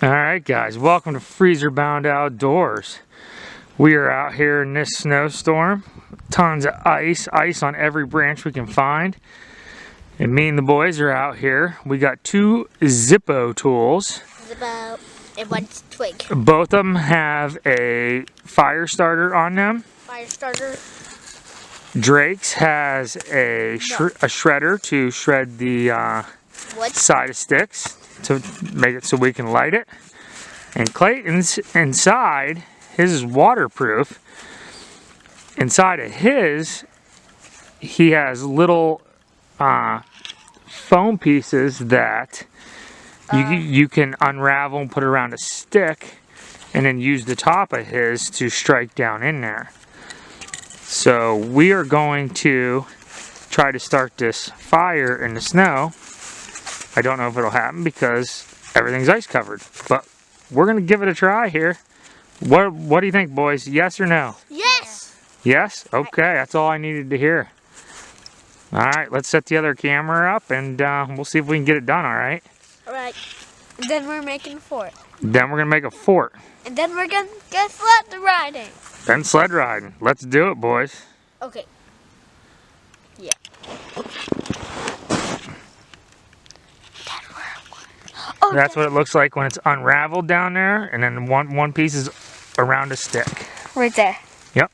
Alright guys, welcome to Freezer Bound Outdoors. We are out here in this snowstorm. Tons of ice on every branch we can find. And me and the boys are out here. We got two Zippo tools. Zippo and one twig. Both of them have a fire starter on them. Fire starter. Drake's has a shredder to shred the side of sticks to make it so we can light it. And Clayton's inside, his is waterproof. Inside of his, he has little foam pieces that you can unravel and put around a stick and then use the top of his to strike down in there. So we are going to try to start this fire in the snow. I don't know if it'll happen because everything's ice covered, but we're going to give it a try here. What do you think, boys? Yes or no? Yes! Yes? Okay, that's all I needed to hear. Alright, let's set the other camera up and we'll see if we can get it done, alright? Alright. Then we're making a fort. Then we're going to make a fort. And then we're going to go sled riding. Then sled riding. Let's do it, boys. Okay. Yeah. Oh, that's what it looks like when it's unraveled down there, and then one piece is around a stick. Right there. Yep.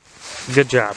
Good job.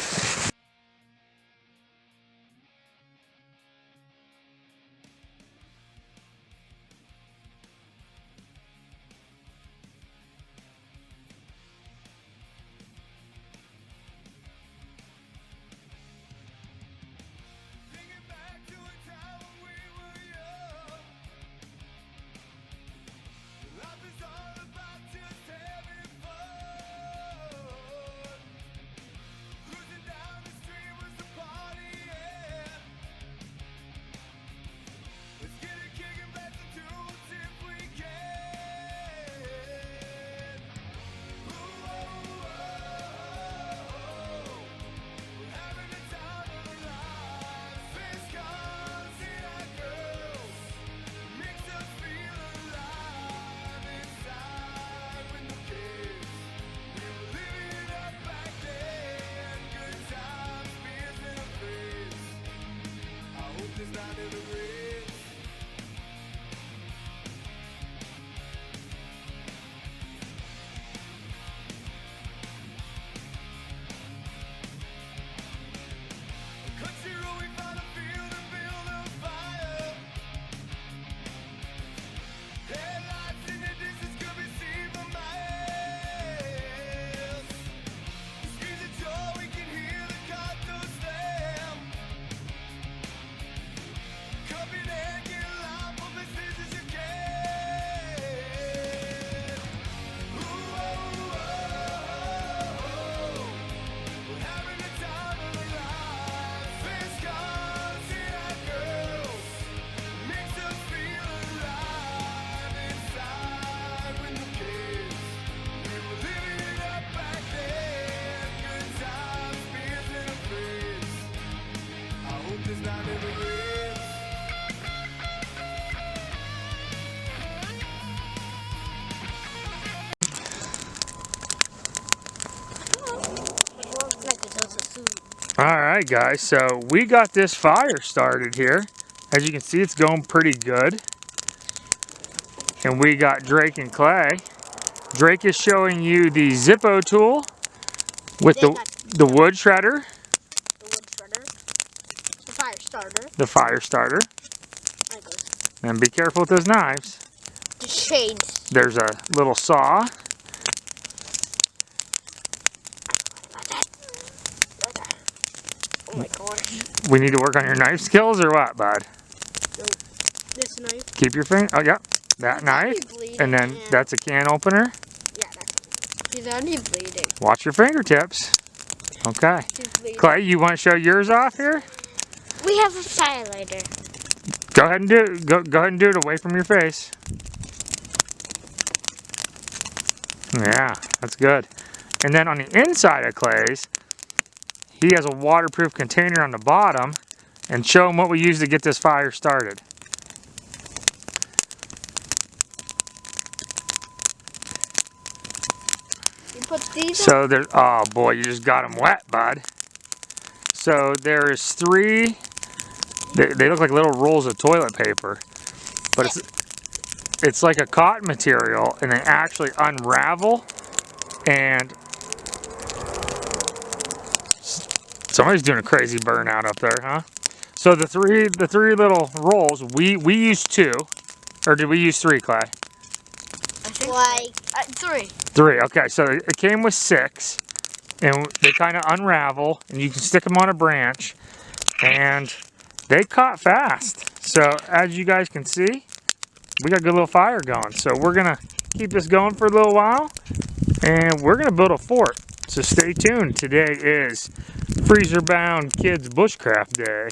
Alright guys, so we got this fire started here. As you can see, it's going pretty good. And we got Drake and Clay. Drake is showing you the Zippo tool with the wood shredder. The wood shredder. The fire starter. The fire starter. And be careful with those knives. The shades. There's a little saw. Oh my gosh. We need to work on your knife skills or what, bud? Nope. This knife. Keep your finger. Oh, yeah. That knife. And then that's a can opener. Yeah, he's already bleeding. Watch your fingertips. Okay. Clay, you want to show yours off here? We have a fire lighter. Go ahead and do it. Go ahead and do it away from your face. Yeah, that's good. And then on the inside of Clay's, he has a waterproof container on the bottom, and show him what we use to get this fire started. put these So there's, oh boy, you just got them wet, bud. So there's 3, they look like little rolls of toilet paper, but it's like a cotton material, and they actually unravel, and somebody's doing a crazy burnout up there, huh? So the three little rolls, we used 2, or did we use 3, Clay? I think like 3. 3. Okay, so it came with 6, and they kind of unravel, and you can stick them on a branch, and they caught fast. So as you guys can see, we got a good little fire going. So we're gonna keep this going for a little while, and we're gonna build a fort. So stay tuned. Today is Freezer Bound Kids Bushcraft Day.